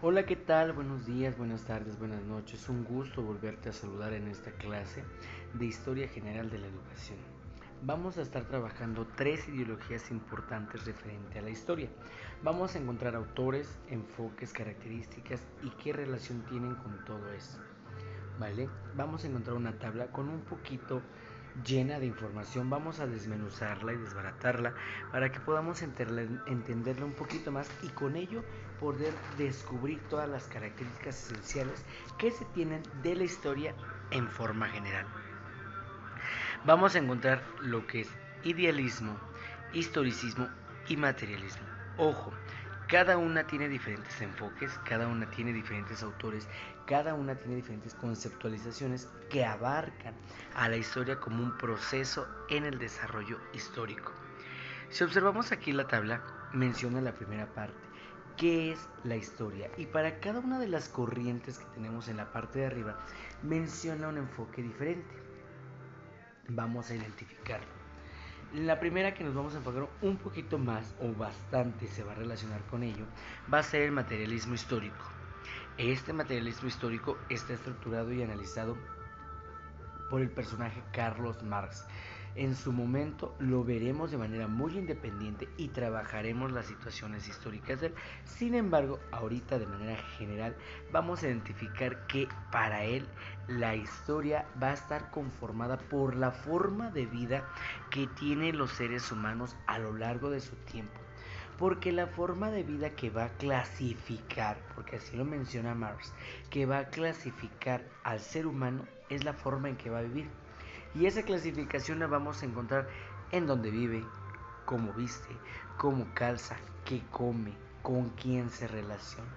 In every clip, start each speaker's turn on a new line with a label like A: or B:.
A: Hola, ¿qué tal? Buenos días, buenas tardes, buenas noches. Un gusto volverte a saludar en esta clase de Historia General de la Educación. Vamos a estar trabajando tres ideologías importantes referente a la historia. Vamos a encontrar autores, enfoques, características y qué relación tienen con todo esto. ¿Vale? Vamos a encontrar una tabla con un poquito llena de información. Vamos a desmenuzarla y desbaratarla para que podamos entenderla un poquito más y con ello poder descubrir todas las características esenciales que se tienen de la historia en forma general. Vamos a encontrar lo que es idealismo, historicismo y materialismo. Ojo, cada una tiene diferentes enfoques, cada una tiene diferentes autores, cada una tiene diferentes conceptualizaciones que abarcan a la historia como un proceso en el desarrollo histórico. Si observamos aquí la tabla, menciona la primera parte, qué es la historia, y para cada una de las corrientes que tenemos en la parte de arriba, menciona un enfoque diferente. Vamos a identificarlo. La primera que nos vamos a enfocar un poquito más o bastante se va a relacionar con ello va a ser el materialismo histórico. Este materialismo histórico está estructurado y analizado por el personaje Carlos Marx. En su momento lo veremos de manera muy independiente y trabajaremos las situaciones históricas de él. Sin embargo, ahorita de manera general vamos a identificar que para él la historia va a estar conformada por la forma de vida que tienen los seres humanos a lo largo de su tiempo. Porque la forma de vida que va a clasificar, porque así lo menciona Marx, que va a clasificar al ser humano es la forma en que va a vivir. Y esa clasificación la vamos a encontrar en dónde vive, cómo viste, cómo calza, qué come, con quién se relaciona.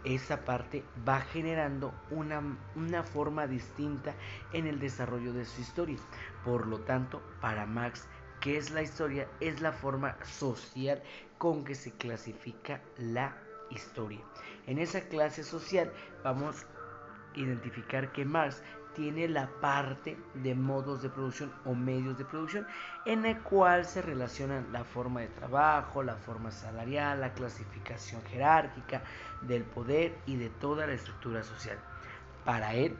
A: Esa parte va generando una forma distinta en el desarrollo de su historia. Por lo tanto, para Marx, ¿qué es la historia? Es la forma social con que se clasifica la historia. En esa clase social vamos a identificar que Marx tiene la parte de modos de producción o medios de producción en el cual se relacionan la forma de trabajo, la forma salarial, la clasificación jerárquica del poder y de toda la estructura social. Para él,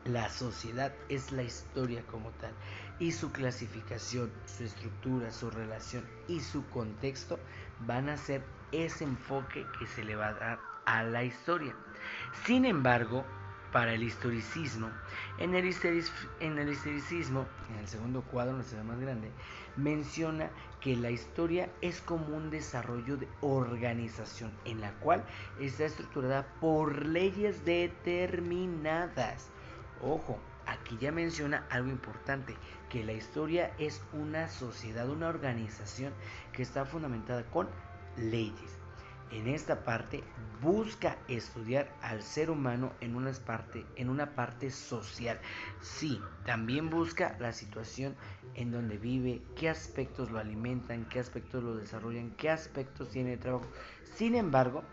A: la sociedad es la historia como tal y su clasificación, su estructura, su relación y su contexto van a ser ese enfoque que se le va a dar a la historia. Sin embargo, para el historicismo, en el segundo cuadro, no se ve más grande, menciona que la historia es como un desarrollo de organización en la cual está estructurada por leyes determinadas. Ojo, aquí ya menciona algo importante, que la historia es una sociedad, una organización que está fundamentada con leyes. En esta parte busca estudiar al ser humano en una parte social. Sí, también busca la situación en donde vive, qué aspectos lo alimentan, qué aspectos lo desarrollan, qué aspectos tiene de trabajo. Sin embargo,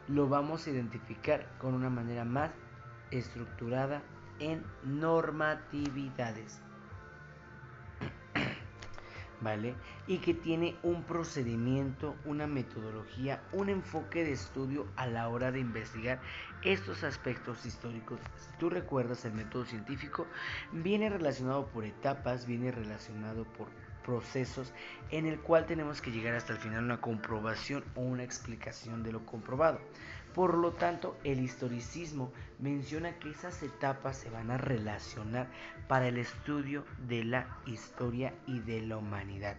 A: lo vamos a identificar con una manera más estructurada en normatividades. ¿Vale? Y que tiene un procedimiento, una metodología, un enfoque de estudio a la hora de investigar estos aspectos históricos. Si tú recuerdas, el método científico viene relacionado por etapas, viene relacionado por procesos en el cual tenemos que llegar hasta el final a una comprobación o una explicación de lo comprobado. Por lo tanto, el historicismo menciona que esas etapas se van a relacionar para el estudio de la historia y de la humanidad,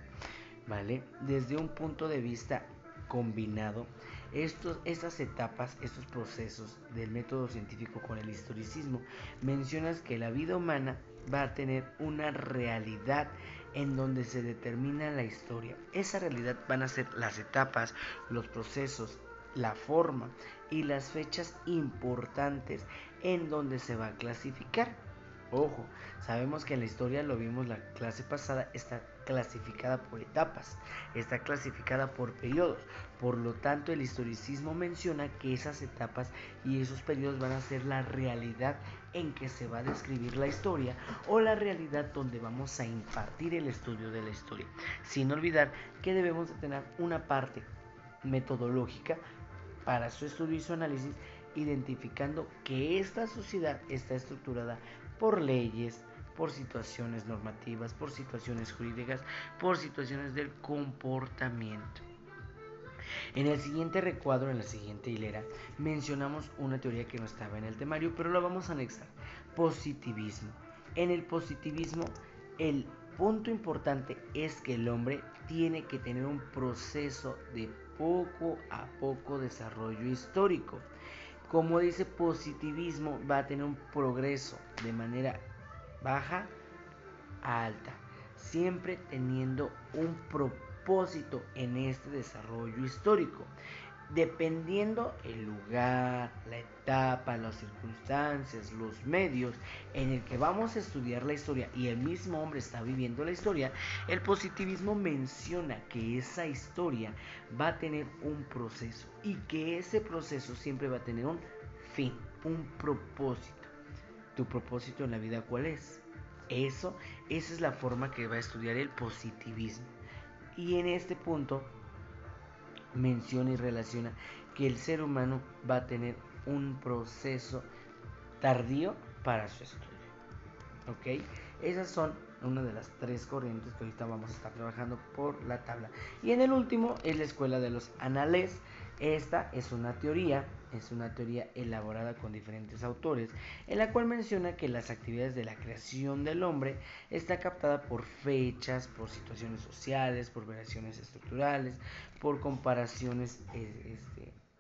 A: ¿vale? Desde un punto de vista combinado, estas etapas, estos procesos del método científico con el historicismo, mencionas que la vida humana va a tener una realidad en donde se determina la historia. Esa realidad van a ser las etapas, los procesos, la forma y las fechas importantes en donde se va a clasificar. Ojo, sabemos que en la historia, lo vimos la clase pasada, está clasificada por etapas, está clasificada por periodos. Por lo tanto, el historicismo menciona que esas etapas y esos periodos van a ser la realidad en que se va a describir la historia o la realidad donde vamos a impartir el estudio de la historia. Sin olvidar que debemos de tener una parte metodológica para su estudio y su análisis, identificando que esta sociedad está estructurada por leyes, por situaciones normativas, por situaciones jurídicas, por situaciones del comportamiento. En el siguiente recuadro, en la siguiente hilera, mencionamos una teoría que no estaba en el temario, pero la vamos a anexar. Positivismo. En el positivismo, el punto importante es que el hombre tiene que tener un proceso de poco a poco desarrollo histórico. Como dice positivismo, va a tener un progreso de manera baja a alta, siempre teniendo un propósito en este desarrollo histórico. Dependiendo el lugar, la etapa, las circunstancias, los medios en el que vamos a estudiar la historia y el mismo hombre está viviendo la historia, el positivismo menciona que esa historia va a tener un proceso y que ese proceso siempre va a tener un fin, un propósito. ¿Tu propósito en la vida cuál es? Esa es la forma que va a estudiar el positivismo. Y en este punto menciona y relaciona que el ser humano va a tener un proceso tardío para su estudio. ¿Ok? Esas son una de las tres corrientes que ahorita vamos a estar trabajando por la tabla. Y en el último es la escuela de los anales. Esta es una teoría elaborada con diferentes autores, en la cual menciona que las actividades de la creación del hombre está captada por fechas, por situaciones sociales, por variaciones estructurales, por comparaciones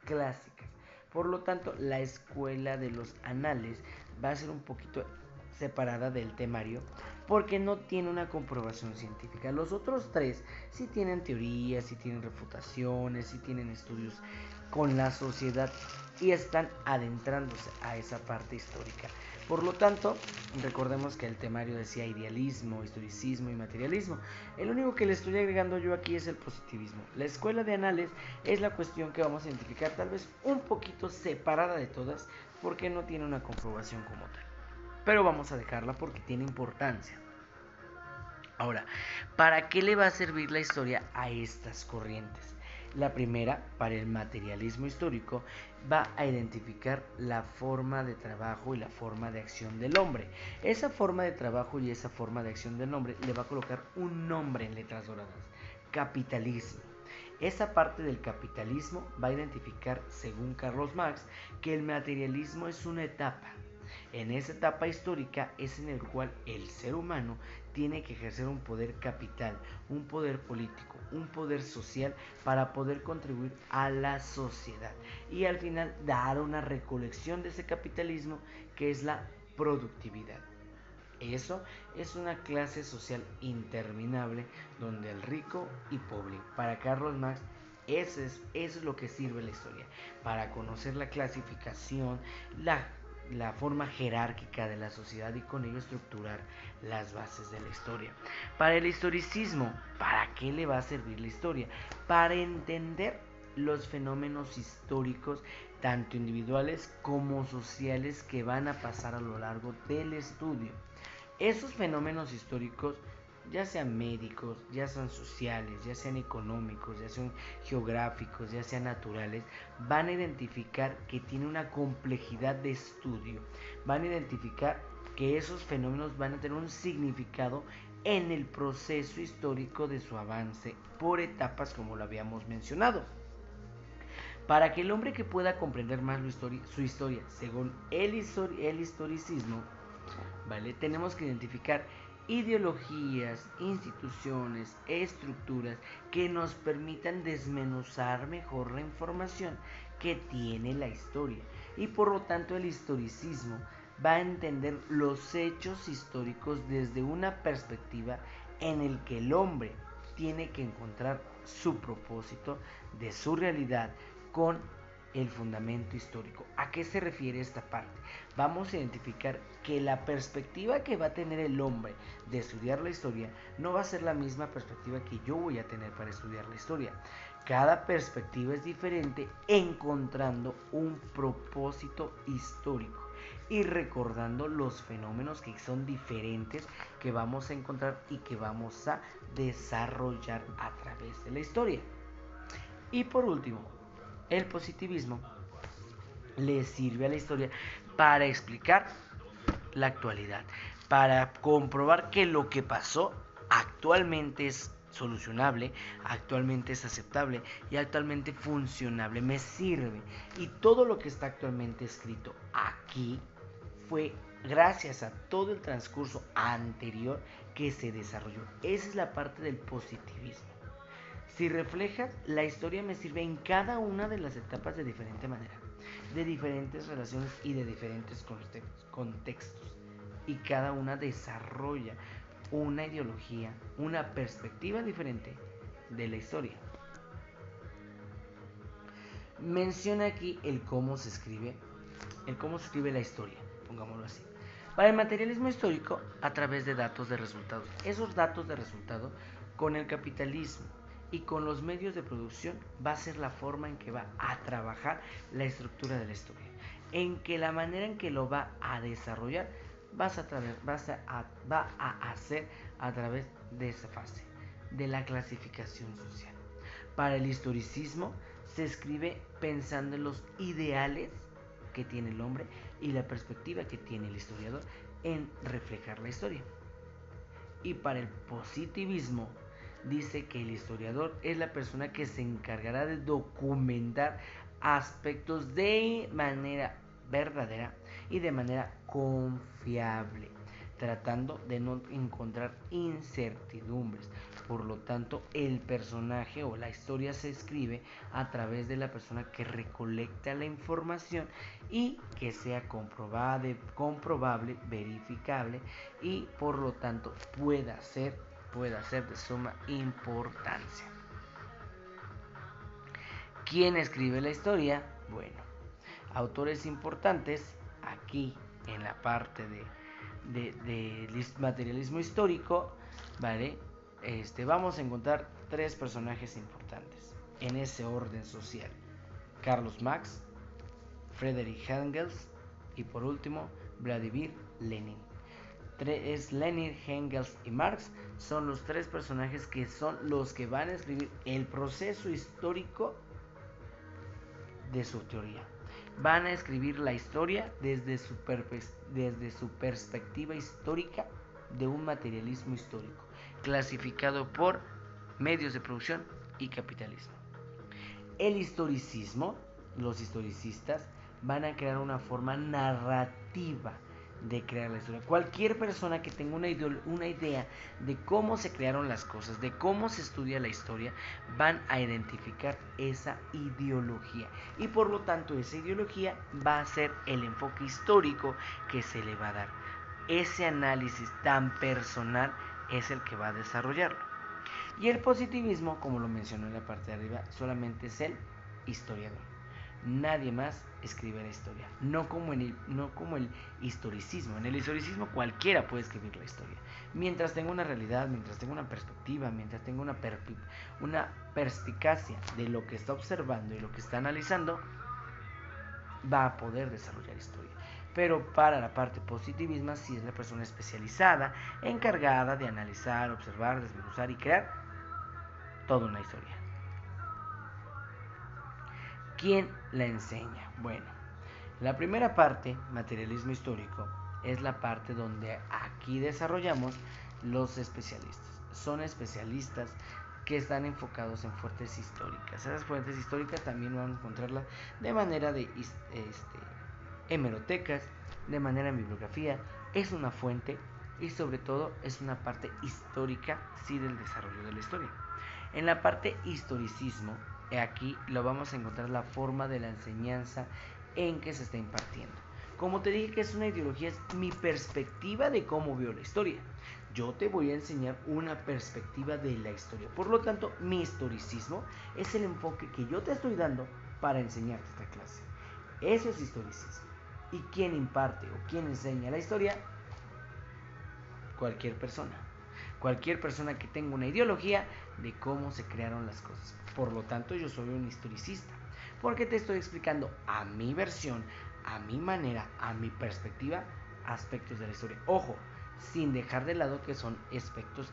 A: clásicas. Por lo tanto, la escuela de los anales va a ser un poquito separada del temario porque no tiene una comprobación científica. Los otros tres sí tienen teorías, sí tienen refutaciones, sí tienen estudios con la sociedad y están adentrándose a esa parte histórica. Por lo tanto, recordemos que el temario decía idealismo, historicismo y materialismo. El único que le estoy agregando yo aquí es el positivismo. La escuela de anales es la cuestión que vamos a identificar tal vez un poquito separada de todas porque no tiene una comprobación como tal. Pero vamos a dejarla porque tiene importancia. Ahora, ¿para qué le va a servir la historia a estas corrientes? La primera, para el materialismo histórico, va a identificar la forma de trabajo y la forma de acción del hombre. Esa forma de trabajo y esa forma de acción del hombre le va a colocar un nombre en letras doradas: capitalismo. Esa parte del capitalismo va a identificar, según Carlos Marx, que el materialismo es una etapa. En esa etapa histórica es en el cual el ser humano tiene que ejercer un poder capital, un poder político, un poder social para poder contribuir a la sociedad y al final dar una recolección de ese capitalismo que es la productividad. Eso es una clase social interminable donde el rico y pobre, para Carlos Marx, eso es lo que sirve la historia, para conocer la clasificación, la forma jerárquica de la sociedad y con ello estructurar las bases de la historia. Para el historicismo, ¿para qué le va a servir la historia? Para entender los fenómenos históricos, tanto individuales como sociales, que van a pasar a lo largo del estudio. Esos fenómenos históricos, ya sean médicos, ya sean sociales, ya sean económicos, ya sean geográficos, ya sean naturales, van a identificar que tiene una complejidad de estudio, van a identificar que esos fenómenos van a tener un significado en el proceso histórico de su avance por etapas, como lo habíamos mencionado. Para que el hombre que pueda comprender más su historia según el historicismo, ¿vale? Tenemos que identificar ideologías, instituciones, estructuras que nos permitan desmenuzar mejor la información que tiene la historia. Y por lo tanto el historicismo va a entender los hechos históricos desde una perspectiva en el que el hombre tiene que encontrar su propósito de su realidad con el fundamento histórico. ¿A qué se refiere esta parte? Vamos a identificar que la perspectiva que va a tener el hombre de estudiar la historia no va a ser la misma perspectiva que yo voy a tener para estudiar la historia. Cada perspectiva es diferente, encontrando un propósito histórico y recordando los fenómenos que son diferentes que vamos a encontrar y que vamos a desarrollar a través de la historia. Y por último, El positivismo le sirve a la historia para explicar la actualidad, para comprobar que lo que pasó actualmente es solucionable, actualmente es aceptable y actualmente funcionable, me sirve. Y todo lo que está actualmente escrito aquí fue gracias a todo el transcurso anterior que se desarrolló. Esa es la parte del positivismo. Si reflejas, la historia me sirve en cada una de las etapas de diferente manera, de diferentes relaciones y de diferentes contextos. Y cada una desarrolla una ideología, una perspectiva diferente de la historia. Menciona aquí el cómo se escribe la historia, pongámoslo así. Para el materialismo histórico, a través de datos de resultados. Esos datos de resultado, con el capitalismo y con los medios de producción, va a ser la forma en que va a trabajar la estructura de la historia. En que la manera en que lo va a desarrollar va a hacer a través de esa fase, de la clasificación social. Para el historicismo, se escribe pensando en los ideales que tiene el hombre y la perspectiva que tiene el historiador en reflejar la historia. Y para el positivismo, dice que el historiador es la persona que se encargará de documentar aspectos de manera verdadera y de manera confiable, tratando de no encontrar incertidumbres. Por lo tanto, el personaje o la historia se escribe a través de la persona que recolecta la información y que sea comprobable, verificable y por lo tanto pueda ser de suma importancia. ¿Quién escribe la historia? Bueno, autores importantes aquí en la parte de materialismo histórico, ¿vale? Vamos a encontrar tres personajes importantes en ese orden social: Carlos Marx, Friedrich Engels y por último Vladimir Lenin. Lenin, Engels y Marx son los tres personajes que son los que van a escribir el proceso histórico de su teoría. Van a escribir la historia desde su perspectiva histórica de un materialismo histórico, clasificado por medios de producción y capitalismo. El historicismo, los historicistas van a crear una forma narrativa de crear la historia. Cualquier persona que tenga una idea de cómo se crearon las cosas, de cómo se estudia la historia, van a identificar esa ideología. Y por lo tanto, esa ideología va a ser el enfoque histórico que se le va a dar. Ese análisis tan personal es el que va a desarrollarlo. Y el positivismo, como lo mencionó en la parte de arriba, solamente es el historiador. Nadie más escribe la historia, no como el historicismo. En el historicismo cualquiera puede escribir la historia. Mientras tenga una realidad, mientras tenga una perspectiva, mientras tenga una perspicacia de lo que está observando y lo que está analizando, va a poder desarrollar historia. Pero para la parte positivista sí es la persona especializada, encargada de analizar, observar, desmenuzar y crear toda una historia. ¿Quién la enseña? Bueno, la primera parte, materialismo histórico, es la parte donde aquí desarrollamos los especialistas. Son especialistas que están enfocados en fuentes históricas. Esas fuentes históricas también van a encontrarlas de manera de hemerotecas, de manera en bibliografía. Es una fuente y sobre todo es una parte histórica, sí, del desarrollo de la historia. En la parte historicismo, aquí lo vamos a encontrar la forma de la enseñanza en que se está impartiendo. Como te dije que es una ideología, es mi perspectiva de cómo veo la historia. Yo te voy a enseñar una perspectiva de la historia. Por lo tanto, mi historicismo es el enfoque que yo te estoy dando para enseñarte esta clase. Eso es historicismo. ¿Y quién imparte o quién enseña la historia? Cualquier persona. Cualquier persona que tenga una ideología de cómo se crearon las cosas. Por lo tanto, yo soy un historicista, porque te estoy explicando a mi versión, a mi manera, a mi perspectiva, aspectos de la historia. Ojo, sin dejar de lado que son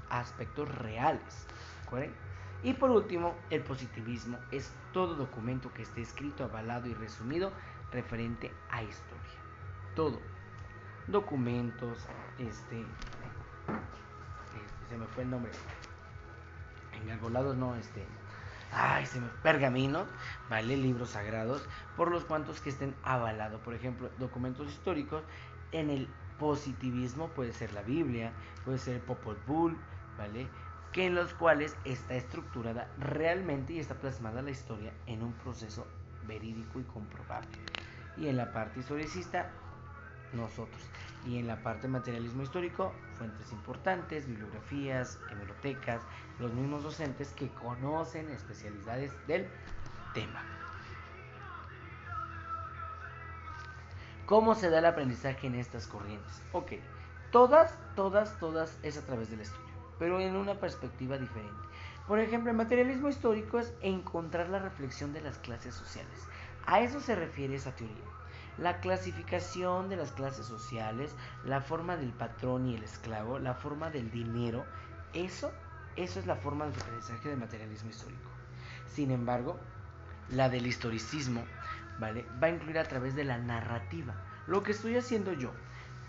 A: aspectos reales. ¿Correcto? Y por último, el positivismo es todo documento que esté escrito, avalado y resumido referente a historia. Todo. Documentos, se me fue el nombre. Engargolados no, pergaminos, ¿vale? Libros sagrados, por los cuantos que estén avalados. Por ejemplo, documentos históricos en el positivismo puede ser la Biblia, puede ser el Popol Vuh, ¿vale? Que en los cuales está estructurada realmente y está plasmada la historia en un proceso verídico y comprobable. Y en la parte historicista, nosotros. Y en la parte de materialismo histórico, fuentes importantes, bibliografías, hemerotecas, los mismos docentes que conocen especialidades del tema. ¿Cómo se da el aprendizaje en estas corrientes? Ok, todas es a través del estudio, pero en una perspectiva diferente. Por ejemplo, el materialismo histórico es encontrar la reflexión de las clases sociales. A eso se refiere esa teoría. La clasificación de las clases sociales, la forma del patrón y el esclavo, la forma del dinero, eso es la forma de aprendizaje del materialismo histórico. Sin embargo, la del historicismo, ¿vale? Va a incluir a través de la narrativa. Lo que estoy haciendo yo,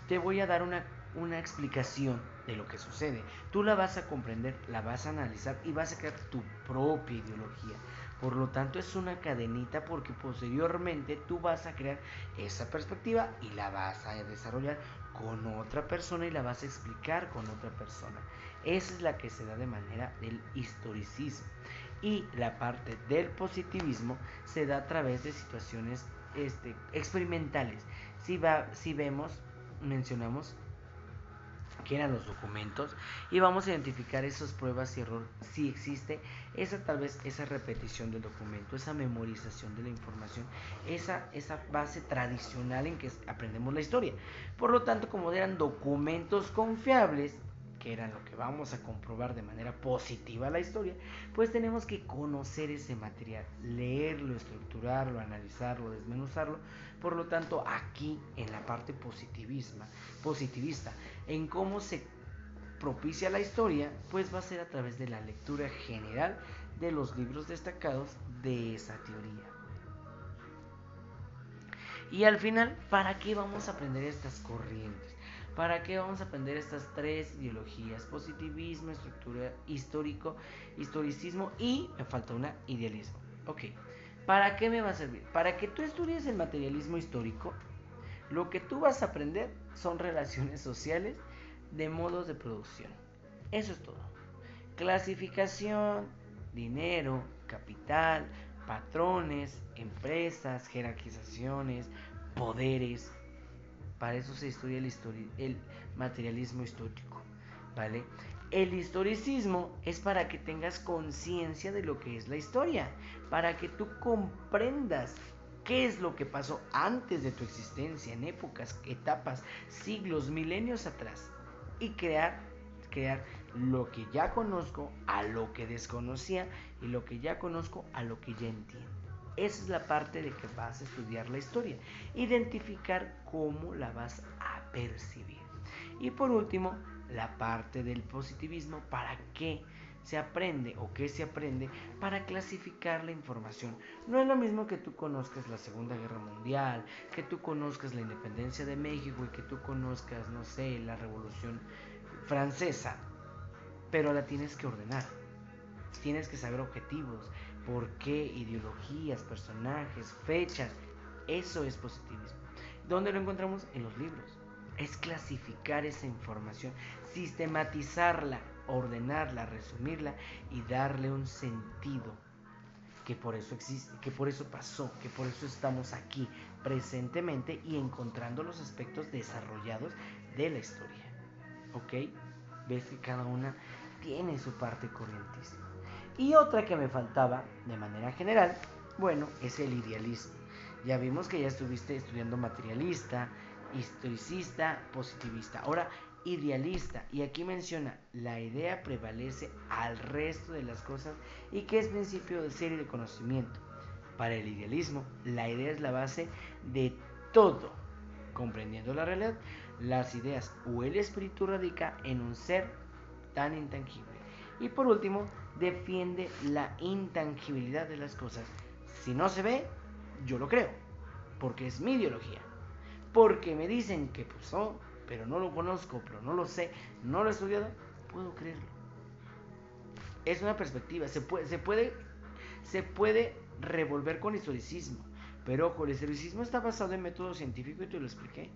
A: te voy a dar una explicación de lo que sucede. Tú la vas a comprender, la vas a analizar y vas a crear tu propia ideología. Por lo tanto, es una cadenita porque posteriormente tú vas a crear esa perspectiva y la vas a desarrollar con otra persona y la vas a explicar con otra persona. Esa es la que se da de manera del historicismo. Y la parte del positivismo se da a través de situaciones experimentales. Si vemos, mencionamos que eran los documentos y vamos a identificar esas pruebas y error si existe tal vez esa repetición del documento, esa memorización de la información, esa base tradicional en que aprendemos la historia. Por lo tanto, como eran documentos confiables, que eran lo que vamos a comprobar de manera positiva la historia, pues tenemos que conocer ese material, leerlo, estructurarlo, analizarlo, desmenuzarlo. Por lo tanto, aquí en la parte positivista, en cómo se propicia la historia, pues va a ser a través de la lectura general de los libros destacados de esa teoría. Y al final, ¿para qué vamos a aprender estas corrientes? ¿Para qué vamos a aprender estas tres ideologías? Positivismo, estructura histórico, historicismo y me falta una, idealismo. Ok, ¿para qué me va a servir? Para que tú estudies el materialismo histórico, lo que tú vas a aprender son relaciones sociales de modos de producción. Eso es todo. Clasificación, dinero, capital, patrones, empresas, jerarquizaciones, poderes. Para eso se estudia el materialismo histórico, ¿vale? El historicismo es para que tengas conciencia de lo que es la historia, para que tú comprendas qué es lo que pasó antes de tu existencia, en épocas, etapas, siglos, milenios atrás, y crear lo que ya conozco a lo que desconocía y lo que ya conozco a lo que ya entiendo. Esa es la parte de que vas a estudiar la historia, identificar cómo la vas a percibir. Y por último, la parte del positivismo, ¿para qué se aprende o qué se aprende? Para clasificar la información. No es lo mismo que tú conozcas la Segunda Guerra Mundial, que tú conozcas la independencia de México y que tú conozcas, no sé, la Revolución Francesa, pero la tienes que ordenar. Tienes que saber objetivos, por qué, ideologías, personajes, fechas. Eso es positivismo. ¿Dónde lo encontramos? En los libros. Es clasificar esa información, sistematizarla, ordenarla, resumirla y darle un sentido. Que por eso existe, que por eso pasó, que por eso estamos aquí presentemente y encontrando los aspectos desarrollados de la historia. ¿Ok? Ves que cada una tiene su parte corrientista. Y otra que me faltaba de manera general, bueno, es el idealismo. Ya vimos que ya estuviste estudiando materialista, historicista, positivista. Ahora, idealista. Y aquí menciona, la idea prevalece al resto de las cosas y que es principio de ser y de conocimiento. Para el idealismo, la idea es la base de todo. Comprendiendo la realidad, las ideas o el espíritu radica en un ser tan intangible. Y por último, defiende la intangibilidad de las cosas. Si no se ve, yo lo creo, porque es mi ideología. Porque me dicen que pues no, pero no lo conozco, pero no lo sé, no lo he estudiado, puedo creerlo. Es una perspectiva, se puede revolver con historicismo, pero ojo, el historicismo está basado en método científico y te lo expliqué.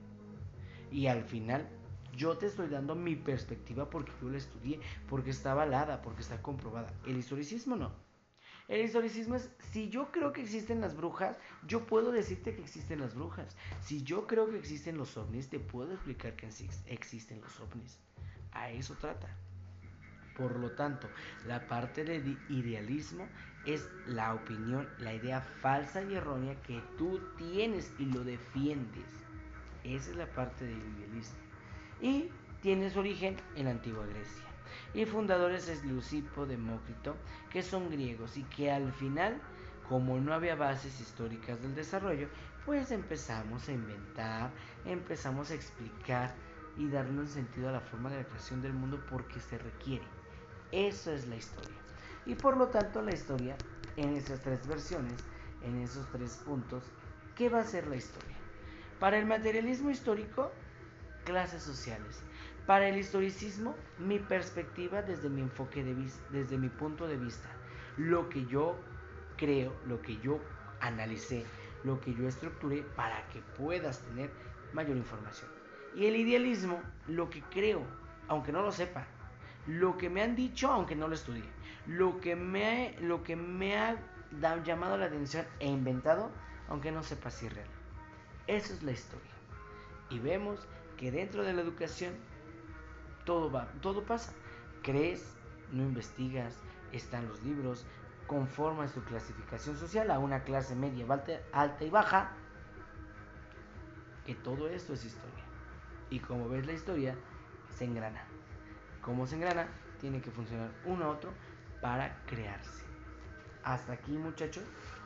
A: Y al final yo te estoy dando mi perspectiva porque yo la estudié, porque está avalada, porque está comprobada. El historicismo no. El historicismo es, si yo creo que existen las brujas, yo puedo decirte que existen las brujas. Si yo creo que existen los ovnis, te puedo explicar que existen los ovnis. A eso trata. Por lo tanto, la parte de idealismo es la opinión, la idea falsa y errónea que tú tienes y lo defiendes. Esa es la parte del idealismo. Y tiene su origen en la antigua Grecia. Y fundadores es Leucipo, Demócrito, que son griegos y que al final, como no había bases históricas del desarrollo, pues empezamos a inventar, empezamos a explicar y darle un sentido a la forma de la creación del mundo porque se requiere. Eso es la historia. Y por lo tanto la historia, en esas tres versiones, en esos tres puntos, ¿qué va a ser la historia? Para el materialismo histórico, clases sociales. Para el historicismo, mi perspectiva desde mi enfoque de vista, desde mi punto de vista. Lo que yo creo, lo que yo analicé, lo que yo estructuré para que puedas tener mayor información. Y el idealismo, lo que creo, aunque no lo sepa, lo que me han dicho, aunque no lo estudie, lo que me ha llamado la atención e inventado, aunque no sepa si es real. Eso es la historia. Y vemos que dentro de la educación todo pasa. Crees, no investigas, están los libros, conformas tu clasificación social a una clase media, alta y baja, que todo esto es historia. Y como ves la historia, se engrana. Como se engrana, tiene que funcionar uno a otro para crearse. Hasta aquí, muchachos,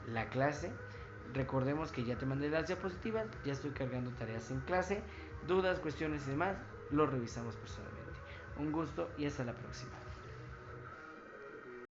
A: la clase. Recordemos que ya te mandé las diapositivas, ya estoy cargando tareas en clase, dudas, cuestiones y demás, lo revisamos personalmente. Un gusto y hasta la próxima.